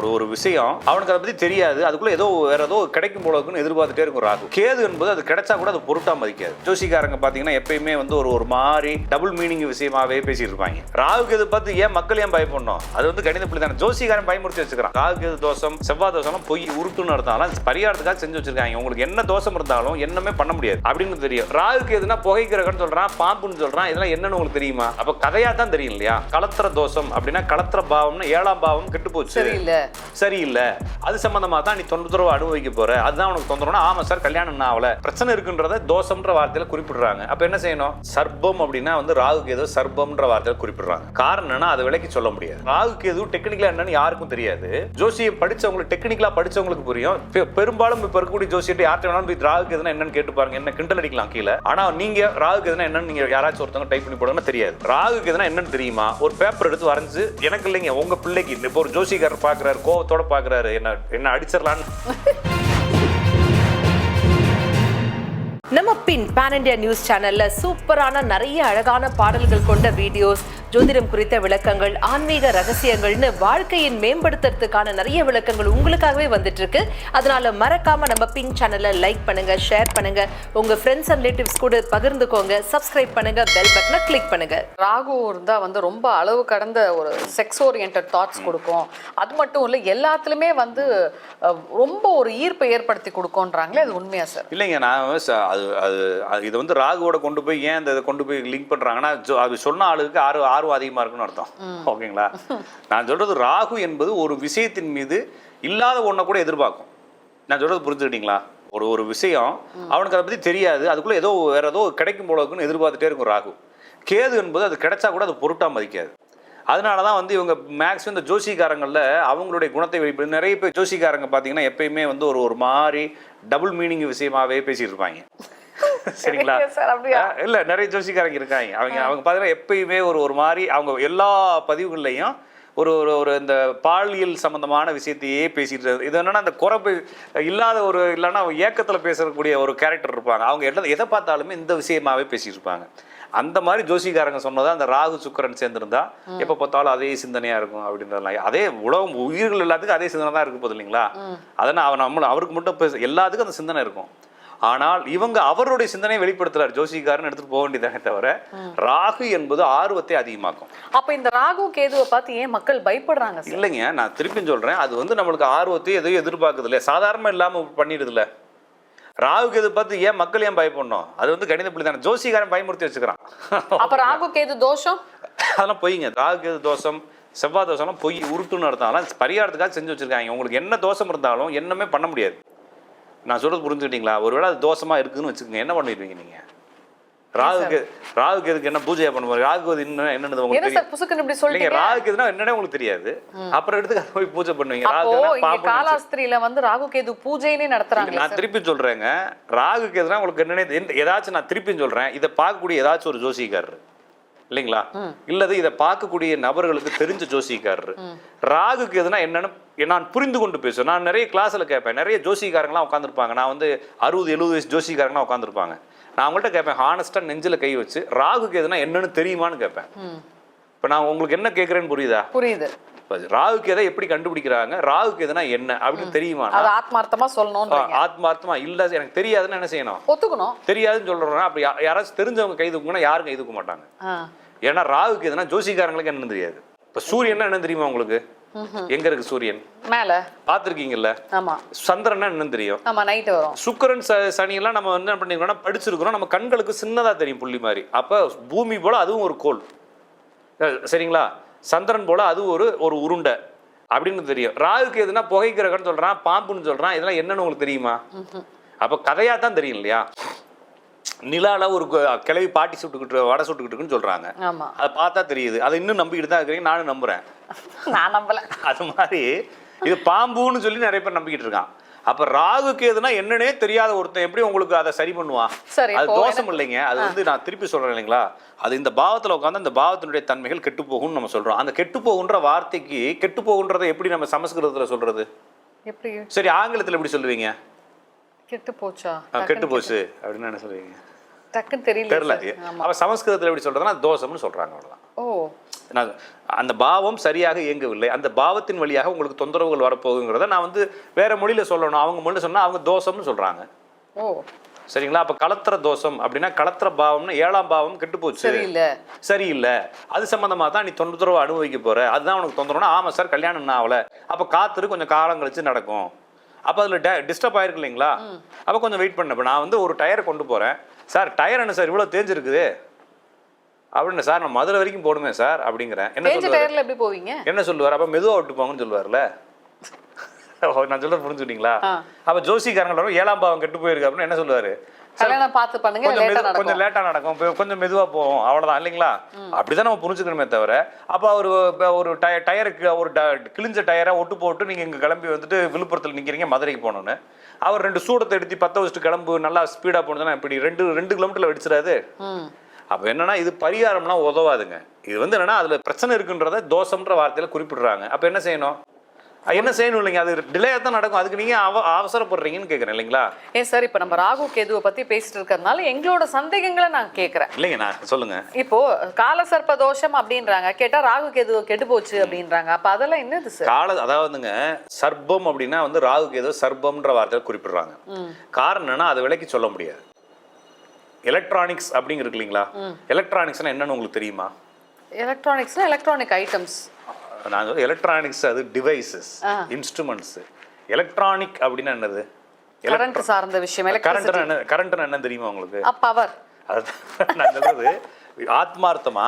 ஒரு விஷயம் அவனுக்கு அதை பத்தி தெரியாது, அதுக்குள்ள ஏதோ வேற ஏதோ கிடைக்கும் போல இருக்குன்னு எதிர்பார்த்துட்டே இருக்கும் ராகு. கேது என்பது அது கிடைச்சா கூட அது பொருட்டா மதிக்காது. ஜோசிக்காரங்க பாத்தீங்கன்னா எப்பயுமே ஒரு மாதிரி டபுள் மீனிங் விஷயமாவே பேசிட்டு இருப்பாங்க. ராகு கேது பார்த்து ஏன் மக்கள் ஏன் பயப்படணும்? அது கணித புள்ளி தானே. ஜோசிக்காரன் பயமுறுத்தி வச்சுக்கிறான். ராகு கேது தோஷம் செவ்வாய் தோஷம் பொய் உருட்டுன்னு இருந்தாலும் பரிகாரத்துக்காக செஞ்சு வச்சிருக்காங்க. உங்களுக்கு என்ன தோஷம் இருந்தாலும் என்னமே பண்ண முடியாது அப்படின்னு தெரியும். ராகு கேதுனா புகைக்கிறகன்னு சொல்றான், பாம்புன்னு சொல்றான். இதெல்லாம் என்னன்னு உங்களுக்கு தெரியுமா? அப்ப கதையா தான் தெரியும் இல்லையா? களத்திர தோஷம் அப்படின்னா களத்திர பாவம்னு 7ஆம் பாவம் கெட்டு போச்சு, சரியில்லை, அது சம்பந்தமா தான் நீ தொந்தரவு அனுபவிக்க போற, அதுதான் உனக்கு தொந்தரவுனா ஆமா சார் கல்யாணம் ஆகல பிரச்சனை இருக்குன்றத தோஷம்ன்ற வார்த்தையில குறிப்பிடுறாங்க. அப்ப என்ன செய்யணும்? சர்ப்பம் அப்படின்னா ராகு கேது சர்ப்பம்ன்ற வார்த்தையில குறிப்பிடுறாங்க. காரணம் என்ன? அதை விலைக்கு சொல்ல முடியாது. ராகு கேது டெக்னிக்கலா என்னன்னு யாருக்கும் தெரியாது. ஜோசியம் படிச்சவங்களுக்கு டெக்னிக்கலா படிச்சவங்களுக்கு புரியும். பெரும்பாலும் இப்ப இருக்கக்கூடிய ஜோசியத்தை யார்கிட்ட வேணாலும் போய் ராகு கேதுனா என்னன்னு கேட்டு பாருங்க, என்ன கிண்டல் அடிக்கலாம் கீழே. ஆனா நீங்க ராகு கேதுனா என்னன்னு நீங்க யாராச்சும் ஒருத்தவங்க டைப் பண்ணி போடுங்கன்னா தெரியாது. ராகு கேதுனா என்னன்னு தெரியுமா? ஒரு பேப்பர் எடுத்து வரைஞ்சு எனக்கு இல்லைங்க உங்க பிள்ளைக்கு இப்போ ஒரு ஜோசிக்காரர் பாக்குறாரு, கோவத்தோட பாக்குறாரு, என்ன அடிச்சிடலான்னு. நம்ம பின் பேன் இண்டியா நியூஸ் சேனல்ல சூப்பரான நிறைய அழகான பாடல்கள் கொண்ட வீடியோஸ், ஜோதிடம் குறித்த விளக்கங்கள், ஆன்மீக ரகசியங்கள்னு வாழ்க்கையின் மேம்படுத்துறதுக்கான நிறைய விளக்கங்கள் உங்களுக்காகவே வந்துட்டு இருக்கு. அதனால மறக்காம நம்ம பின் சேனலை லைக் பண்ணுங்க, ஷேர் பண்ணுங்க, உங்க ஃப்ரெண்ட்ஸ் அண்ட் ரிலேட்டிவ்ஸ் கூட பகிர்ந்துக்கோங்க, சப்ஸ்கிரைப் பண்ணுங்க, பெல் பட்டனை கிளிக் பண்ணுங்க. ராகு இருந்தா ரொம்ப அளவு கடந்த ஒரு செக்ஸ் ஓரியன்டட் தாட்ஸ் கொடுக்கும். அது மட்டும் இல்லை எல்லாத்துலயுமே ரொம்ப ஒரு ஈர்ப்பை ஏற்படுத்தி கொடுக்கும்ன்றாங்களே, அது உண்மையா சார்? இல்லைங்க, நான் இது ராகுவோட கொண்டு போய் ஏன் இதை கொண்டு போய் லிங்க் பண்றாங்கன்னா அது சொன்ன ஆளுக்கு ஆர்வம் அதிகமா இருக்குன்னு அர்த்தம். ஓகேங்களா? நான் சொல்றது ராகு என்பது ஒரு விஷயத்தின் மீது இல்லாத ஒன்றை கூட எதிர்பார்க்கும். நான் சொல்றது புரிஞ்சுக்கிட்டீங்களா? ஒரு விஷயம் அவனுக்கு அதை பத்தி தெரியாது, அதுக்குள்ள ஏதோ வேற ஏதோ கிடைக்கும் போல இருக்குன்னு எதிர்பார்த்துட்டே இருக்கும் ராகு. கேது என்பது அது கிடைச்சா கூட அது பொருட்டா மதிக்காது. அதனாலதான் இவங்க மேக்ஸிமம் இந்த ஜோசிக்காரங்கள்ல அவங்களுடைய குணத்தை வெளிப்படு. நிறைய பேர் ஜோசிக்காரங்க பாத்தீங்கன்னா எப்பயுமே ஒரு மாதிரி டபுள் மீனிங் விஷயமாவே பேசிட்டு இருப்பாங்க. சரிங்களா? இல்ல நிறைய ஜோசிக்காரங்க இருக்காங்க. அவங்க பாத்தீங்கன்னா எப்பயுமே ஒரு மாதிரி அவங்க எல்லா பதிவுகள்லையும் ஒரு இந்த பாலியல் சம்பந்தமான விஷயத்தையே பேசிட்டு, இது என்னன்னா அந்த குறைப்பு இல்லாத இல்லைன்னா ஏக்கத்துல பேசக்கூடிய ஒரு கேரக்டர் இருப்பாங்க. அவங்க எதை பார்த்தாலுமே இந்த விஷயமாவே பேசிட்டு இருப்பாங்க. அந்த மாதிரி ஜோசிக்காரங்க சொன்னதா அந்த ராகு சுக்கரன் சேர்ந்திருந்தா எப்ப பார்த்தாலும் அதே சிந்தனையா இருக்கும் அப்படின்றதுலாம். அதே உலகம் உயிர்கள் எல்லாத்துக்கும் அதே சிந்தனை தான் இருக்கு போது இல்லைங்களா? அதனால அவருக்கு மட்டும் எல்லாத்துக்கும் அந்த சிந்தனை இருக்கும். ஆனால் இவங்க அவருடைய சிந்தனையை வெளிப்படுத்துறாரு ஜோசிக்காரன் எடுத்துட்டு போக வேண்டியதானே தவிர ராகு என்பது ஆர்வத்தை அதிகமாக்கும். அப்ப இந்த ராகு கேதுவை பார்த்து ஏன் மக்கள் பயப்படுறாங்க? இல்லைங்க, நான் திருப்பி சொல்றேன், அது நம்மளுக்கு ஆர்வத்தை எதையும் எதிர்பார்க்குது இல்லை, சாதாரணமா இல்லாம பண்ணிடுது இல்ல. ராகு கேது பார்த்து ஏன் மக்கள் ஏன் பயப்படணும்? அது கணித புள்ளி தானே. ஜோசிக்காரன் பயமுறுத்தி வச்சுக்கிறான். அப்ப ராகு கேது தோஷம் அதெல்லாம் பொய்ங்க. ராகு கேது தோஷம் செவ்வாய் தோஷம் பொய் உருட்டுன்னு இருந்தாலும் பரிகாரத்துக்காக செஞ்சு வச்சிருக்காங்க. உங்களுக்கு என்ன தோஷம் இருந்தாலும் என்னமே பண்ண முடியாது. நான் சொல்றது புரிஞ்சுக்கிட்டீங்களா? ஒருவேளை அது தோஷமா இருக்குன்னு வச்சுக்கோங்க, என்ன பண்ணிடுவீங்க நீங்க? ராகு கேதுக்கு என்ன பூஜையா பண்ணுவாங்க? ராகு கேது என்னன்னு உங்களுக்கு தெரியும்? ராகு கேதுனா என்னன்னு உங்களுக்கு தெரியாது, அப்புறம் எடுத்து போய் பூஜை பண்ணுவீங்க. காலாஸ்திரியில ராகு கேது பூஜைனே நடத்துறாங்க. நான் திருப்பி சொல்றேங்க, ராகு கேதுனா உங்களுக்கு என்னன்னு ஏதாச்சும் நான் திருப்பி சொல்றேன், இதை பார்க்கக்கூடிய ஏதாச்சும் ஒரு ஜோசிக்காரர் இல்லைங்களா, இல்லது இதை பார்க்கக்கூடிய நபர்களுக்கு தெரிஞ்ச ஜோசிக்காரர் ராகு கேதுனா என்னன்னு நான் புரிந்து கொண்டு பேசுவேன். நான் நிறைய கிளாஸ்ல கேட்பேன், நிறைய ஜோசிக்காரங்களாம் உட்காந்துருப்பாங்க. நான் 60-70 வயசு ஜோசிக்காரங்களாம் உட்காந்துருப்பாங்க. நான் அவங்கள்ட்ட கேட்பேன், ஹானஸ்டா நெஞ்சில கை வச்சு ராகு கேதுனா என்னன்னு தெரியுமான்னு கேட்பேன். இப்ப நான் உங்களுக்கு என்ன கேட்கறேன்னு புரியுதா? புரியுது. ராகு கேதை எப்படி கண்டுபிடிக்கிறாங்க, ராகு கேதுனா என்ன அப்படின்னு தெரியுமா? ஆத்மார்த்தமா சொல்லணும். ஆத்மார்த்தமா இல்ல எனக்கு தெரியாதுன்னு என்ன செய்யணும்? ஒத்துக்கணும். தெரியாதுன்னு சொல்றோம்னா அப்படி யாராச்சும் தெரிஞ்சவங்க கை தூக்குனா யாரும் கை தூக்க மாட்டாங்க. ஏன்னா ராகு கேதுனா ஜோசிக்காரங்களுக்கு என்ன தெரியாது. இப்ப சூரியன் என்ன தெரியுமா உங்களுக்கு? எங்க இருக்கு சூரியன்? மேல பாத்துருக்கீங்கல்ல. ஆமா. சந்திரன் என்ன தெரியும்? ஆமா, நைட் வரும். சுக்கிரன் சனி எல்லாம் நம்ம என்ன பண்ணிருக்கோம்னா படிச்சிருக்கிறோம், நம்ம கண்களுக்கு சின்னதா தெரியும் புள்ளி மாதிரி. அப்ப பூமி போல அதுவும் ஒரு கோள், சரிங்களா? சந்திரன் போல அது ஒரு உருண்டை அப்படின்னு தெரியும். ராகுக்கு எதுனா புகைக்கிறகன்னு சொல்றான், பாம்புன்னு சொல்றான், இதெல்லாம் என்னன்னு உங்களுக்கு தெரியுமா? அப்ப கதையா தான் தெரியும் இல்லையா? நிலால ஒரு கிளவி பாட்டி சுட்டுக்கிட்டு வடை சுட்டுக்கிட்டுன்னு சொல்றாங்க, அதை பார்த்தா தெரியுது. அதை இன்னும் நம்பிக்கிட்டு தான் இருக்கிறீங்க, நானும் நம்புறேன். நான் நம்பல. அது மாதிரி இது பாம்புன்னு சொல்லி நிறைய பேர் நம்பிக்கிட்டு இருக்கான். அப்ப ராகு கேதுனா என்னன்னே தெரியாத ஒருத்தன் எப்படி உங்களுக்கு அதை சரி பண்ணுவான்? அது தோஷம் இல்லைங்க. அது நான் திருப்பி சொல்றேன் இல்லைங்களா, அது இந்த பாவத்துல உட்காந்து அந்த பாவத்தினுடைய தன்மைகள் கெட்டு போகும்னு நம்ம சொல்றோம். அந்த கெட்டு போகுன்ற வார்த்தைக்கு கெட்டு போகுன்றதை எப்படி நம்ம சமஸ்கிருதத்துல சொல்றது? எப்படி? சரி, ஆங்கிலத்துல எப்படி சொல்லுவீங்க? கெட்டு போச்சா? கெட்டு போச்சு அப்படின்னு என்ன சொல்லுவீங்க? டக்குன்னு தெரியல தெரியல. அவ சமஸ்கிருதத்துல எப்படி சொல்றதுன்னா தோஷம்னு சொல்றாங்க, அவ்வளவுதான். ஓ, அந்த பாவம் சரியாக இயங்கவில்லை, அந்த பாவத்தின் வழியாக உங்களுக்கு தொந்தரவுகள் வரப்போகுங்கிறத நான் வந்து வேற மொழியில சொல்லணும். அவங்க மொழியில சொன்னா அவங்க தோஷம்னு சொல்றாங்க. ஓ, சரிங்களா? அப்ப கலத்திர தோஷம் அப்படின்னா கலத்திர பாவம்னா 7ஆம் பாவம் கெட்டு போச்சு, சரியில்லை, அது சம்பந்தமா தான் நீ தொந்தரவு அனுபவிக்க போற, அதுதான் உனக்கு தொந்தரவுனா. ஆமா சார், கல்யாணம் ஆகல, அப்ப காத்துரு கொஞ்சம் காலம் கழிச்சு நடக்கும், அப்ப அதுல டிஸ்டர்ப் ஆயிருக்கு இல்லைங்களா, அப்ப கொஞ்சம் வெயிட் பண்ண. நான் வந்து ஒரு டயரை கொண்டு போறேன் சார், டயர் என்ன சார் இவ்வளவு தேஞ்சிருக்குது அப்படின்னு, சார் நான் மதுரை வரைக்கும் போடுமே சார் அப்படிங்கிறேன். என்ன சொல்லுவார்? அப்ப மெதுவா விட்டு போங்கன்னு சொல்லுவார்ல. நான் சொல்ல புரிஞ்சுக்கிட்டீங்களா? அப்ப ஜோசிக்காரங்களோட 7ஆம் பாவம் கெட்டு போயிருக்கு அப்படின்னு என்ன சொல்லுவாரு? கொஞ்சம் லேட்டா நடக்கும், கொஞ்சம் மெதுவா போகும், அவ்வளவுதான் இல்லைங்களா? அப்படிதான் நம்ம புரிஞ்சுக்கணுமே தவிர, அப்ப ஒரு டயருக்கு ஒரு கிழிஞ்ச டயரை ஒட்டு போட்டு நீங்க இங்க கிளம்பி வந்துட்டு விழுப்புரத்துல நிக்கிறீங்க மதுரைக்கு போகணும்னு, அவர் 2 சூடத்தை எடுத்து 10 வச்சுட்டு கிளம்பு நல்லா ஸ்பீடா போனதுன்னா இப்படி 2 கிலோமீட்டர்ல வெடிச்சிடாது. அப்ப என்னன்னா இது பரிகாரம்லாம் உதவாதுங்க. இது வந்து என்னன்னா அதுல பிரச்சனை இருக்குன்றத தோஷம்ன்ற வார்த்தையில குறிப்பிடுறாங்க. அப்ப என்ன செய்யணும் இல்லைங்க, அது டிலே தான் நடக்கும், அதுக்கு நீங்க அவசரப்படுறீங்கன்னு கேக்குறேன் இல்லைங்களா? ஏன் சார், இப்ப நம்ம ராகு கேதுவை பத்தி பேசிட்டு இருக்கிறதுனால எங்களோட சந்தேகங்களை நான் கேக்குறேன். இல்லைங்க, நான் சொல்லுங்க. இப்போ காலசர்ப்ப தோஷம் அப்படின்றாங்க, கேட்டா ராகு கேது கெட்டு போச்சு அப்படின்றாங்க. அப்ப அதெல்லாம் என்னது சார்? அதாவதுங்க சர்ப்பம் அப்படின்னா வந்து ராகு கேது சர்ப்பம்ன்ற வார்த்தையில குறிப்பிடுறாங்க. காரணம் என்னன்னா அதை விலைக்கு சொல்ல முடியாது. எலக்ட்ரானிக்ஸ் அப்படிங்கிறது இல்லைங்களா? எலக்ட்ரானிக்ஸ்னா என்னன்னு உங்களுக்கு தெரியுமா? எலக்ட்ரானிக்ஸ்னா எலக்ட்ரானிக் ஐட்டம்ஸ். நான் சொல்ல எலக்ட்ரானிக்ஸ் அது டிவைசஸ், இன்ஸ்ட்ருமெண்ட்ஸ். எலக்ட்ரானிக் அப்படின்னா என்னது? கரண்ட் சார்ந்த விஷயம். கரண்ட்னா என்ன தெரியுமா உங்களுக்கு? பவர். நான் சொல்றது ஆத்மார்த்தமா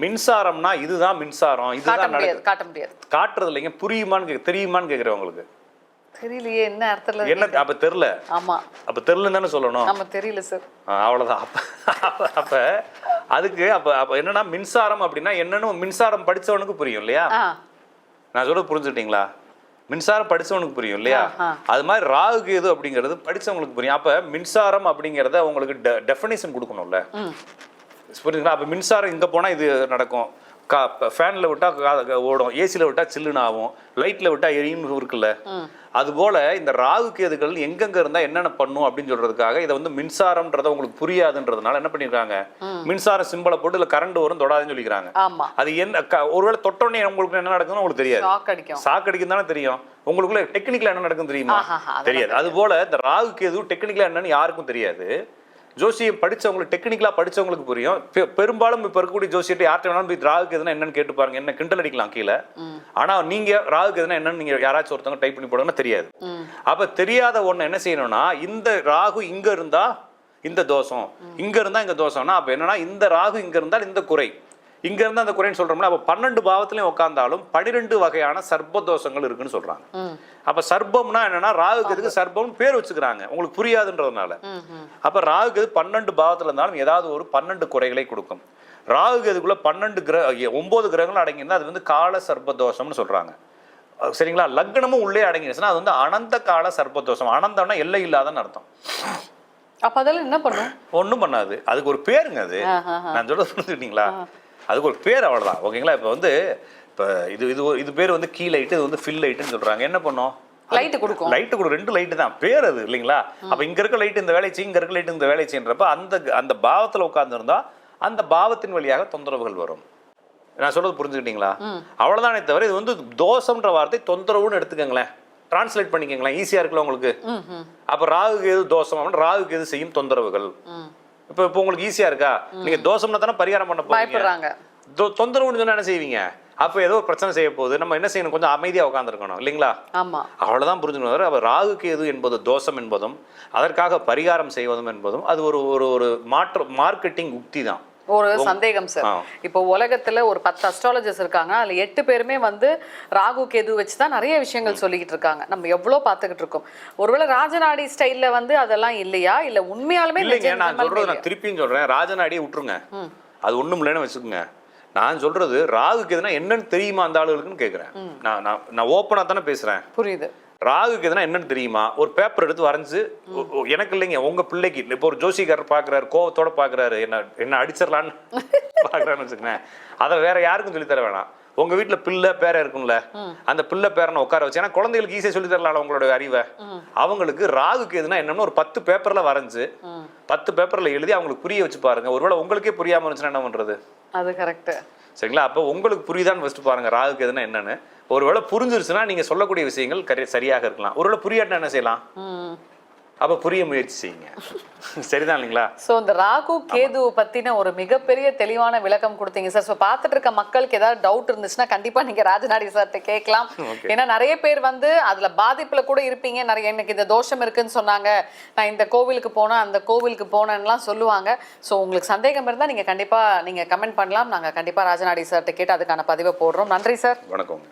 மின்சாரம்னா இதுதான் மின்சாரம், இதுதான் காட்ட முடியாது. காட்டுறது இல்லைங்க, புரியுமான்னு தெரியுமான்னு கேக்குறேன் உங்களுக்கு. தெரியலையே, என்ன அர்த்தத்துல என்ன? அப்ப தெரியல. ஆமா, அப்ப தெரியலன்னு தானே சொல்லணும். ஆமா, தெரியல சார், அவ்வளவுதான். அப்ப அதுக்கு அப்ப என்னன்னா மின்சாரம் அப்படின்னா என்னன்னு மின்சாரம் படிச்சவனுக்கு புரியும் இல்லையா? நான் சொல்றது புரிஞ்சுட்டீங்களா? மின்சாரம் படிச்சவனுக்கு புரியும் இல்லையா? அது மாதிரி ராகு கேது அப்படிங்கிறது படிச்சவங்களுக்கு புரியும். அப்ப மின்சாரம் அப்படிங்கறத உங்களுக்கு டெஃபினிஷன் கொடுக்கணும்ல, புரியுதுங்களா? அப்ப மின்சாரம் இங்க போனா இது நடக்கும், ஃபேன்ல விட்டா ஓடும், ஏசில விட்டா சில்லுன்னு ஆகும், லைட்ல விட்டா எரியும் இருக்குல்ல. அது போல இந்த ராகு கேதுகள் எங்கெங்க இருந்தா என்னென்ன பண்ணும் அப்படின்னு சொல்றதுக்காக இதை வந்து மின்சாரம்ன்றத உங்களுக்கு புரியாதுன்றதுனால என்ன பண்ணிருக்காங்க, மின்சார சிம்பலை போட்டு இல்ல கரண்ட் வரும் தொடாதுன்னு சொல்லிக்கிறாங்க. அது என்ன ஒருவேளை தொட்டோடனே உங்களுக்கு என்ன நடக்கும்னு உங்களுக்கு தெரியாது, ஷாக் அடிக்கும் தானே தெரியும். உங்களுக்குள்ள டெக்னிக்கலா என்ன நடக்கும் தெரியுமா? தெரியாது. அது போல இந்த ராகு கேது டெக்னிக்கலா என்னன்னு யாருக்கும் தெரியாது. ஜோசியம் படிச்சவங்களுக்கு டெக்னிக்கலா படிச்சவங்களுக்கு புரியும். பெரும்பாலும் இப்ப இருக்கக்கூடிய ஜோசியத்தை யார்கிட்ட வேணாலும் போய் ராகு கேதுனா என்னன்னு கேட்டு பாருங்க, என்ன கிண்டல் அடிக்கலாம் கீழே. ஆனா நீங்க ராகு கேதுனா என்னன்னு நீங்க யாராச்சும் ஒருத்தவங்க டைப் பண்ணி போடுங்கன்னா தெரியாது. அப்ப தெரியாத ஒண்ணு என்ன செய்யணும்னா, இந்த ராகு இங்க இருந்தா இந்த தோஷம், இங்க இருந்தா இங்க தோஷம்னா அப்ப என்னன்னா இந்த ராகு இங்க இருந்தால் இந்த குறை, இங்க இருந்தா அந்த குறைன்னு சொல்றோம்னா அப்ப 12 பாவத்திலையும் உட்கார்ந்தாலும் 12 வகையான சர்ப்ப தோஷங்கள் இருக்குன்னு சொல்றாங்க. அப்ப சர்ப்பம்னா என்னன்னா ராகு கேதுக்கு சர்ப்பம் பேர் வச்சுக்கிறாங்க, உங்களுக்கு புரியாதுன்றதுனால. அப்ப ராகு கேது 12 பாவத்துல இருந்தாலும் ஏதாவது ஒரு 12 குறைகளை கொடுக்கும். ராகு கேதுக்குள்ள 9 கிரகங்கள் அடங்கியிருந்தா அது வந்து கால சர்ப்ப தோஷம்னு சொல்றாங்க. சரிங்களா? லக்னமும் உள்ளே அடங்கிடுச்சுன்னா அது வந்து அனந்த கால சர்ப்ப தோஷம். அனந்தம்னா எல்லை இல்லாதன்னு அர்த்தம். அப்ப அதெல்லாம் என்ன பண்ணும்? ஒண்ணும் பண்ணாது, அதுக்கு ஒரு பேருங்க. அது நான் சொல்ல புரிஞ்சுக்கிட்டீங்களா? அதுக்கு ஒரு பேர், அவ்வளவுதான். ஓகேங்களா? இப்ப வந்து இது பேர் வந்து கீ லைட், இது வந்து ஃபில் லைட்னு சொல்றாங்க. என்ன பண்ணும்? லைட் கொடுக்கும். 2 லைட் தான் பேர் அது இல்லைங்களா? அப்ப இங்க இருக்க லைட் இந்த வேலை செய்யும், இங்க இருக்க லைட் இந்த வேலை செய்யறப்ப அந்த பாவத்துல உட்கார்ந்து இருந்தா அந்த பாவத்தின் வழியாக தொந்தரவுகள் வரும். நான் சொல்றது புரிஞ்சுக்கிட்டீங்களா? அவ்வளவுதானே தவிர இது வந்து தோஷம்ன்ற வார்த்தை தொந்தரவுன்னு எடுத்துக்கங்களேன், டிரான்ஸ்லேட் பண்ணிக்கங்களேன், ஈஸியா இருக்குல்ல உங்களுக்கு. அப்ப ராகு கேது தோஷம், ராகு கேது செய்யும் தொந்தரவுகள். இப்ப உங்களுக்கு ஈஸியா இருக்கா? நீங்க தோஷம்னா தானே பரிகாரம் பண்ண போறீங்க, தொந்தரவுன்னு சொன்னா என்ன செய்வீங்க? அப்ப ஏதோ ஒரு பிரச்சனை செய்ய போகுது, நம்ம என்ன செய்யணும், கொஞ்சம் அமைதியா உட்கார்ந்துருக்கணும் இல்லைங்களா? அவ்வளவுதான் புரிஞ்சுக்கணும். அப்ப ராகு கேது என்பது தோஷம் என்பதும் அதற்காக பரிகாரம் செய்வதும் என்பதும் அது ஒரு மார்க்கெட்டிங் உக்தி தான். ஒரு சந்தேகம் சார், இப்போ உலகத்துல ஒரு 10 அஸ்ட்ராலஜர்ஸ் இருக்காங்க, அதுல 8 பேருமே வந்து ராகு கேது வச்சுதான் நிறைய விஷயங்கள் சொல்லிக்கிட்டு இருக்காங்க. நம்ம எவ்வளவு பாத்துக்கிட்டு இருக்கோம். ஒருவேளை ராஜநாடி ஸ்டைல்ல வந்து அதெல்லாம் இல்லையா, இல்ல உண்மையாலுமே இல்லைங்க? நான் சொல்றது, நான் திருப்பியும் சொல்றேன், ராஜநாடியை விட்டுருங்க, அது ஒண்ணும் இல்லைன்னு வச்சுக்கோங்க. நான் சொல்றது ராகு கேதுனா என்னன்னு தெரியுமா அந்த ஆளுகளுக்குன்னு கேக்குறேன். நான் ஓப்பனா தானே பேசுறேன். புரியுது. ராகு கேதுனா என்னன்னு தெரியுமா? ஒரு பேப்பர் எடுத்து வரைஞ்சு, எனக்கு இல்லைங்க உங்க பிள்ளைக்கு, இப்போ ஒரு ஜோசிக்காரர் பாக்குறாரு, கோவத்தோட பாக்குறாரு, என்ன அடிச்சிடலான்னு பாக்குறாருன்னு வச்சுக்கோங்க, அதை வேற யாருக்கும் சொல்லி தர வேணாம். உங்க வீட்டுல பிள்ளை பேரை இருக்கும்ல, அந்த பிள்ளை பேரனை உட்கார வச்சு, ஏன்னா குழந்தைகளுக்கு ஈஸியா சொல்லி தரலாம் உங்களோட அறிவை. அவங்களுக்கு ராகு கேதுனா என்னன்னு ஒரு 10 பேப்பர்ல வரைஞ்சு 10 பேப்பர்ல எழுதி அவங்களுக்கு புரிய வச்சு பாருங்க. ஒருவேளை உங்களுக்கே புரியாம இருந்துச்சுன்னா என்ன பண்றது? அது கரெக்ட். சரிங்களா? அப்போ உங்களுக்கு புரியுதான்னு ஃபர்ஸ்ட் பாருங்க ராகு கேதுனா என்னன்னு. ஒருவேளை புரிஞ்சிருச்சுன்னா நீங்க சொல்லக்கூடிய விஷயங்கள் சரியாக இருக்கலாம். ஒருவேளை புரியாட்டினா என்ன செய்யலாம்? அப்ப புரிய முயற்சி செய்யுங்க. சரிதான் இல்லைங்களா? ஸோ இந்த ராகு கேது பத்தின ஒரு மிகப்பெரிய தெளிவான விளக்கம் கொடுத்தீங்க சார். ஸோ பார்த்துட்டு இருக்க மக்களுக்கு ஏதாவது டவுட் இருந்துச்சுன்னா கண்டிப்பா நீங்க ராஜநாடி சார்கிட்ட கேட்கலாம். ஏன்னா நிறைய பேர் வந்து அதுல பாதிப்புல கூட இருப்பீங்க. நிறைய எனக்கு இந்த தோஷம் இருக்குன்னு சொன்னாங்க, நான் இந்த கோவிலுக்கு போனேன் அந்த கோவிலுக்கு போனேன்னுலாம் சொல்லுவாங்க. ஸோ உங்களுக்கு சந்தேகம் இருந்தா நீங்க கண்டிப்பா நீங்க கமெண்ட் பண்ணலாம். நாங்க கண்டிப்பா ராஜநாடி சார்கிட்ட கேட்டு அதுக்கான பதிவை போடுறோம். நன்றி சார். வணக்கம்.